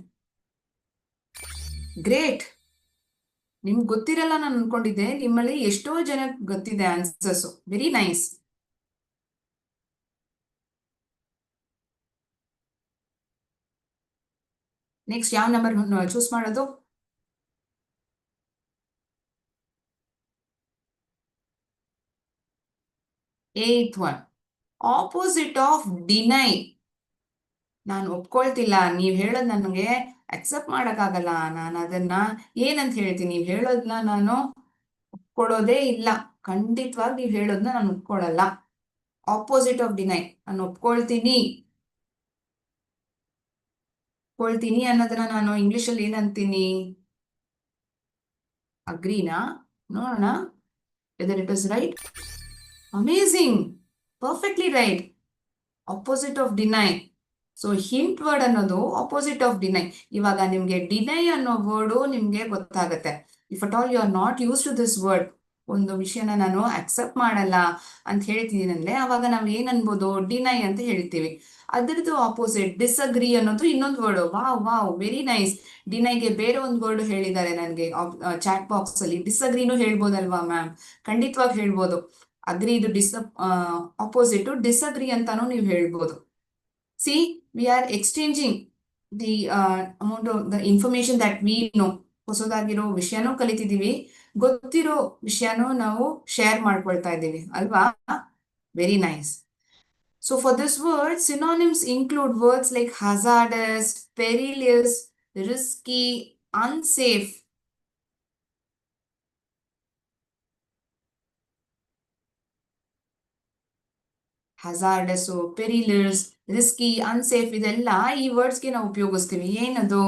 ಗ್ರೇಟ್. ನಿಮ್ಗೆ ಗೊತ್ತಿರಲ್ಲ ನಾನು ಅನ್ಕೊಂಡಿದ್ದೆ. ನಿಮ್ಮಲ್ಲಿ ಎಷ್ಟೋ ಜನಕ್ಕೆ ಗೊತ್ತಿದೆ ಆನ್ಸರ್ಸ್. Very nice. ನೆಕ್ಸ್ಟ್ ಯಾವ ನಂಬರ್ ಚೂಸ್ ಮಾಡೋದು? Eighth one, opposite of deny. ನಾನು ಒಪ್ಕೊಳ್ತಿಲ್ಲ. ನೀವ್ ಹೇಳೋದ್ ನನಗೆ ಅಕ್ಸೆಪ್ಟ್ ಮಾಡಕ್ಕಾಗಲ್ಲ. ನಾನು ಅದನ್ನ ಏನಂತ ಹೇಳ್ತೀನಿ? ನೀವ್ ಹೇಳೋದ್ನ ನಾನು ಒಪ್ಕೊಳ್ಳೋದೇ ಇಲ್ಲ. ಖಂಡಿತವಾಗಿ ನೀವ್ ಹೇಳೋದ್ನ ನಾನು ಒಪ್ಕೊಳ್ಳಲ್ಲ. Opposite of deny. ನಾನು ಒಪ್ಕೊಳ್ತೀನಿ ಅನ್ನೋದನ್ನ ನಾನು ಇಂಗ್ಲಿಷ್ ಅಲ್ಲಿ ಏನಂತೀನಿ? ಅಗ್ರೀನಾ? ನೋಡೋಣ whether it is right. Amazing, perfectly right. Opposite of deny. So hint word ಅನ್ನೋದು ಆಪೋಸಿಟ್ ಆಫ್ ಡಿನೈ. ಇವಾಗ ನಿಮ್ಗೆ ಡಿನೈ ಅನ್ನೋ ವರ್ಡು ನಿಮ್ಗೆ ಗೊತ್ತಾಗತ್ತೆ. If at all you are not use to this word, ಒಂದು ವಿಷಯನ ನಾನು ಅಕ್ಸೆಪ್ಟ್ ಮಾಡಲ್ಲ ಅಂತ ಹೇಳ್ತಿದ್ದೀನಿ ಅಂದ್ರೆ ಅವಾಗ ನಾವು ಏನ್ ಅನ್ಬೋದು, ಡಿನೈ ಅಂತ ಹೇಳ್ತೀವಿ. ಅದ್ರದ್ದು ಆಪೋಸಿಟ್ ಡಿಸ್ಅಗ್ರಿ ಅನ್ನೋದು ಇನ್ನೊಂದು word. Wow wow, very nice. ಡಿನೈಗೆ ಬೇರೆ ಒಂದು ವರ್ಡ್ ಹೇಳಿದ್ದಾರೆ ನನಗೆ ಚಾಟ್ ಬಾಕ್ಸ್ ಅಲ್ಲಿ. ಡಿಸ್ಅಗ್ರಿನೂ ಹೇಳ್ಬೋದಲ್ವಾ ಮ್ಯಾಮ್? ಖಂಡಿತವಾಗಿ ಹೇಳ್ಬೋದು. ಅಗ್ರಿ ಇದು ಆಪೋಸಿಟ್ ಡಿಸ್ಅಗ್ರಿ ಅಂತಾನು ನೀವು ಹೇಳ್ಬೋದು. See, we are exchanging the amount of the information that we know. ಹೊಸದಾಗಿರೋ ವಿಷಯನೂ ಕಲಿತಿದೀವಿ, ಗೊತ್ತಿರೋ ವಿಷಯನೂ ನಾವು ಶೇರ್ ಮಾಡ್ಕೊಳ್ತಾ ಇದ್ದೀವಿ ಅಲ್ವಾ? Very nice. So for this word, synonyms include words like hazardous, perilous, risky, unsafe. Hazardous, perilous, risky, unsafe ಇದೆಲ್ಲ ಈ ವರ್ಡ್ಸ್ಗೆ ನಾವು ಉಪಯೋಗಿಸ್ತೀವಿ. ಏನದು?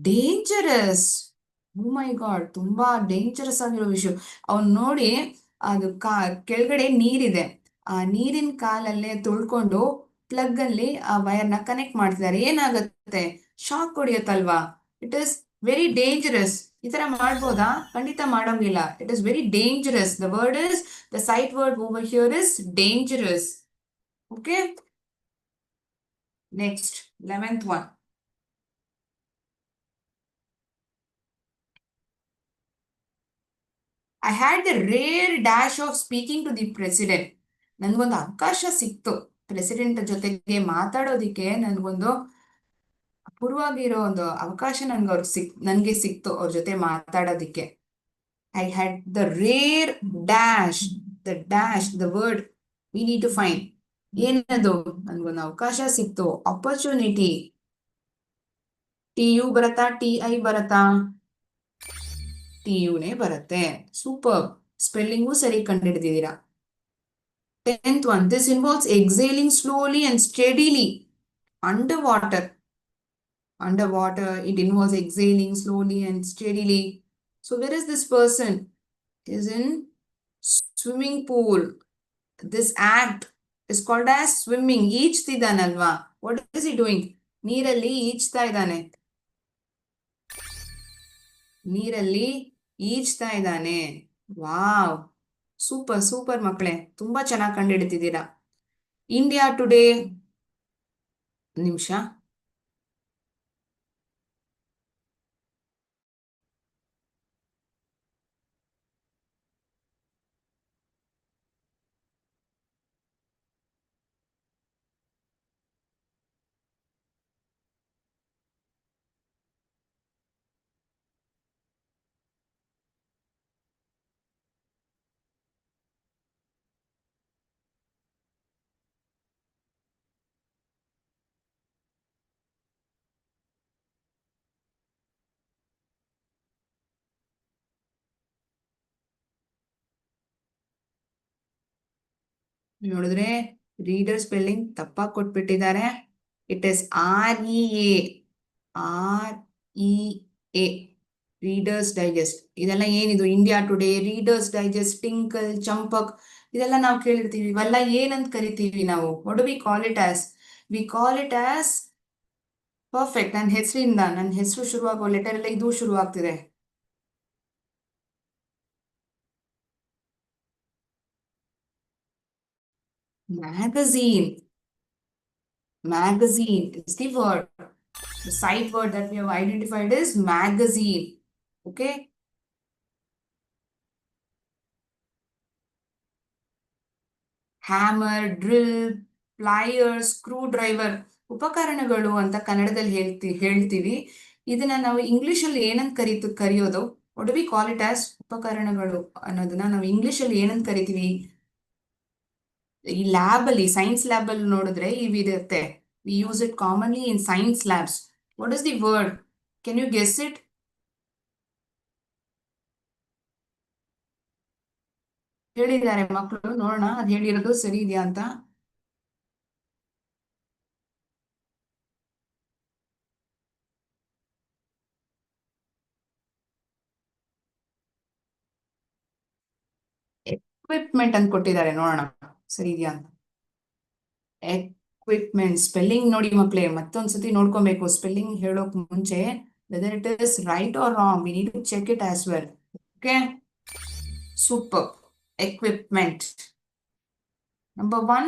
ಡೇಂಜರಸ್. ಓ ಮೈ ಗಾಡ್, ತುಂಬಾ ಡೇಂಜರಸ್ ಆಗಿರೋ ವಿಷಯ. ಅವ್ನು ನೋಡಿ, ಅದು ಕೆಳಗಡೆ ನೀರಿದೆ, ಆ ನೀರಿನ ಕಾಲಲ್ಲೇ ತುಳ್ಕೊಂಡು ಪ್ಲಗ್ ಅಲ್ಲಿ ಆ ವೈರ್ನ ಕನೆಕ್ಟ್ ಮಾಡ್ತಿದ್ದಾರೆ. ಏನಾಗುತ್ತೆ? ಶಾಕ್ ಹೊಡಿಯತ್ತಲ್ವಾ? It is very dangerous. ಈ ತರ ಮಾಡ್ಬೋದಾ? ಖಂಡಿತ ಮಾಡೋಂಗಿಲ್ಲ. It is very dangerous. The word is, the sight word over here is dangerous. Okay, next 11th one. I had the rare dash of speaking to the president. ನನ್ಗೊಂದು ಅವಕಾಶ ಸಿಕ್ತು president ಜೊತೆಗೆ ಮಾತಾಡೋದಿಕ್ಕೆ. ನನ್ಗೊಂದು ಅಪೂರ್ವವಾಗಿರೋ ಒಂದು ಅವಕಾಶ ನನ್ಗೆ ಸಿಕ್ತು ಅವ್ರ ಜೊತೆ ಮಾತಾಡೋದಿಕ್ಕೆ. I had the rare dash, the word we need to find. ಏನದು? ನನ್ಗೊಂದು ಅವಕಾಶ ಸಿಕ್ತು, ಅಪರ್ಚುನಿಟಿ. ಟಿ ಯು ಬರತ್ತಾ, ಟಿ ಐ ಬರತ್ತಾ? ಟಿ ಯುನೇ ಬರುತ್ತೆ. ಸೂಪರ್, ಸ್ಪೆಲ್ಲಿಂಗು ಸರಿ ಕಂಡುಹಿಡಿದಿದ್ದೀರಾ. 10th one, this involves exhaling slowly and steadily underwater. Underwater, it involves exhaling slowly and steadily. So where is this person? Is in swimming pool. This act is called as swimming. ಈಜ್ತಿದ್ದಾನಲ್ವಾ? What is he doing? ನೀರಲ್ಲಿ ಈಜ್ತಾ ಇದ್ದಾನೆ. ನೀರಲ್ಲಿ ಈಜ್ತಾ ಇದ್ದಾನೆ. Wow, super super ಮಕ್ಕಳೇ, ತುಂಬಾ ಚೆನ್ನಾಗಿ ಕಂಡುಹಿಡಿತಿದ್ದೀರಾ. India today, ನಿಮಿಷ. ನೋಡಿದ್ರೆ reader spelling ತಪ್ಪಾಗಿ ಕೊಟ್ಬಿಟ್ಟಿದ್ದಾರೆ. It is REA. REA, Reader's Digest. ಇದೆಲ್ಲ ಏನಿದು? India Today, Reader's Digest, Tinkle, Champak, ಇದೆಲ್ಲ ನಾವು ಕೇಳಿರ್ತೀವಿ. ಇವೆಲ್ಲ ಏನಂತ ಕರಿತೀವಿ ನಾವು? What do we call it as? We call it as, perfect, ನನ್ನ ಹೆಸರು ಶುರುವಾಗೋ ಲೆಟರ್ ಎಲ್ಲ ಇದು ಶುರು ಆಗ್ತಿದೆ. Magazine. Magazine is the word. The sight word that we have identified is magazine. Okay. Hammer, drill, pliers, screwdriver. ಉಪಕರಣಗಳು ಅಂತ ಕನ್ನಡದಲ್ಲಿ ಹೇಳ್ತೀವಿ. ಇದನ್ನ ನಾವು ಇಂಗ್ಲಿಷ್ ಅಲ್ಲಿ ಏನಂತ ಕರೆಯೋದು? What do we call it as? ಉಪಕರಣಗಳು ಅನ್ನೋದನ್ನ ನಾವು ಇಂಗ್ಲಿಷ್ ಅಲ್ಲಿ ಏನಂತ ಕರಿತೀವಿ? ಈ ಲ್ಯಾಬ್ ಅಲ್ಲಿ, ಸೈನ್ಸ್ ಲ್ಯಾಬ್ ಅಲ್ಲಿ ನೋಡಿದ್ರೆ ಇವಿರುತ್ತೆ. We use it commonly in science labs. What is the word? Can you guess it? ಹೇಳಿದ್ದಾರೆ ಮಕ್ಕಳು, ನೋಡೋಣ ಅದ್ ಹೇಳಿರೋದು ಸರಿ ಇದೆಯಾ ಅಂತ. ಎಕ್ವಿಪ್ಮೆಂಟ್ ಅಂತ ಕೊಟ್ಟಿದ್ದಾರೆ, ನೋಡೋಣ ಸರಿ ಇದೆಯಾ ಅಂತ. equipment ಸ್ಪೆಲ್ಲಿಂಗ್ ನೋಡಿ ಮಕ್ಕಳೇ, ಮತ್ತೊಂದ್ಸತಿ ನೋಡ್ಕೊಬೇಕು ಸ್ಪೆಲ್ಲಿಂಗ್ ಹೇಳೋಕ್ ಮುಂಚೆ, whether it is right or wrong, we need to check it as well. Okay, super. Equipment. Number 1,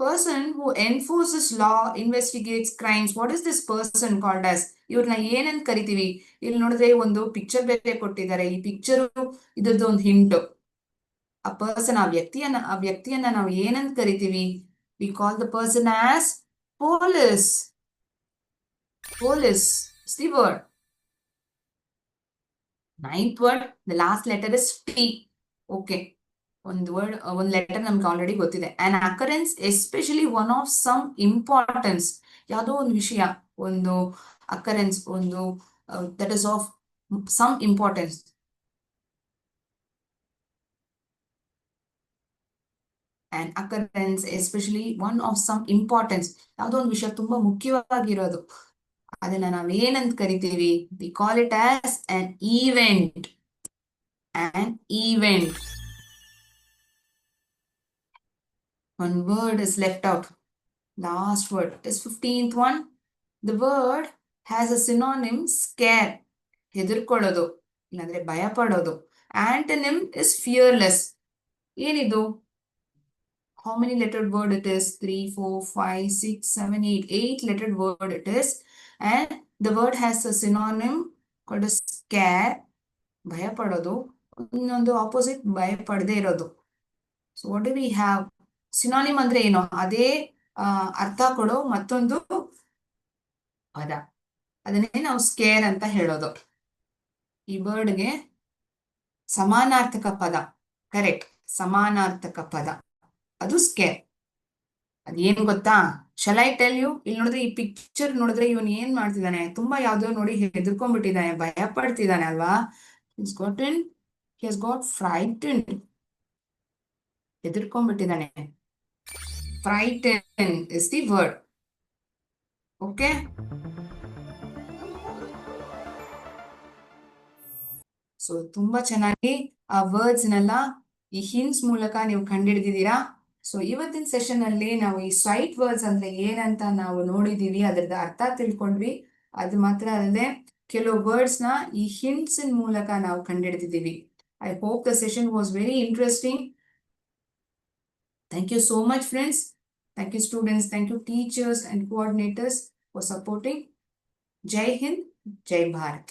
person who enforces law, investigates crimes. What is this person called as? ಇವ್ರನ್ನ ಏನಂತ ಕರಿತೀವಿ? ಇಲ್ಲಿ ನೋಡಿದ್ರೆ ಒಂದು ಪಿಕ್ಚರ್ ಬೇರೆ ಕೊಟ್ಟಿದ್ದಾರೆ. ಈ ಪಿಕ್ಚರ್ ಇದ್ರದ್ದು ಒಂದು ಹಿಂಟ್. ಆ ಪರ್ಸನ್, ಆ ವ್ಯಕ್ತಿಯನ್ನ ನಾವು ಏನಂತ ಕರಿತೀವಿ? We call the person as police. Police is the word. 9th word, the last letter is T. Okay. ಒಂದು ವರ್ಡ್, ಒಂದು ಲೆಟರ್ ನಮ್ಗೆ ಆಲ್ರೆಡಿ ಗೊತ್ತಿದೆ. an occurrence, especially one of some importance. ಯಾವುದೋ ಒಂದು ವಿಷಯ, ಒಂದು ಅಕರೆನ್ಸ್, ಒಂದು that is of some importance. an occurrence, especially one of some importance. ಯಾವುದೋ ಒಂದು ವಿಷಯ ತುಂಬಾ ಮುಖ್ಯವಾಗಿರೋದು, ಅದನ್ನ ನಾವ್ ಏನಂತ ಕರಿತೀವಿ? we call it as an event. An event. One word is left out. Last word is 15th one. The word has a synonym scare. ಹೆದರ್ಕೊಳ್ಳೋದು, ಇಲ್ಲಾಂದ್ರೆ ಭಯ ಪಡೋದು. Antonym is fearless. ಏನಿದು? How many lettered word it is? 3, 4, 5, 6, 7, 8. 8 lettered word it is. And the word has a synonym called as scare. ಭಯ ಪಡೋದು. ಇನ್ನೊಂದು opposite, ಭಯ ಪಡದೇ ಇರೋದು. So what do we have? Synonym ಅಂದ್ರೆ ಏನು? ಅದೇ ಅರ್ಥ ಕೊಡೋ ಮತ್ತೊಂದು ಪದ, ಅದನ್ನೇ ನಾವು ಸ್ಕೇರ್ ಅಂತ ಹೇಳೋದು. ಈ ವರ್ಡ್ಗೆ ಸಮಾನಾರ್ಥಕ ಪದ, ಕರೆಕ್ಟ್, ಸಮಾನಾರ್ಥಕ ಪದ, ಅದು ಸ್ಕೇರ್. ಅದೇನ್ ಗೊತ್ತಾ? Shall I tell you? ಇಲ್ಲಿ ನೋಡಿದ್ರೆ ಈ ಪಿಕ್ಚರ್ ನೋಡಿದ್ರೆ ಇವನ್ ಏನ್ ಮಾಡ್ತಿದ್ದಾನೆ? ತುಂಬಾ ಯಾವ್ದೋ ನೋಡಿ ಹೆದರ್ಕೊಂಡ್ಬಿಟ್ಟಿದ್ದಾನೆ, ಭಯ ಪಡ್ತಿದ್ದಾನೆ ಅಲ್ವಾ? he has got frightened. ಹೆದರ್ಕೊಂಡ್ಬಿಟ್ಟಿದ್ದಾನೆ. Frighten is the word. Okay. So ತುಂಬಾ ಚೆನ್ನಾಗಿ ಆ ವರ್ಡ್ಸ್ ನೆಲ್ಲ ಈ ಹಿಂಟ್ಸ್ ಮೂಲಕ ನೀವು ಕಂಡಿಡಿದಿದ್ದೀರಾ. ಸೊ ಇವತ್ತಿನ ಸೆಷನ್ ಅಲ್ಲಿ ನಾವು ಈ ಸೈಟ್ ವರ್ಡ್ಸ್ ಅಂದ್ರೆ ಏನಂತ ನಾವು ನೋಡಿದೀವಿ, ಅದ್ರದ್ದು ಅರ್ಥ ತಿಳ್ಕೊಂಡ್ವಿ. ಅದು ಮಾತ್ರ ಅಲ್ಲದೆ ಕೆಲವು ವರ್ಡ್ಸ್ ನ ಈ ಹಿಂಟ್ಸ್ ಮೂಲಕ ನಾವು ಕಂಡಿಡಿದಿದ್ದೀವಿ. I hope the session was very interesting. Thank you so much, friends. Thank you, students. Thank you, teachers and coordinators for supporting. Jai Hind, Jai Bharat.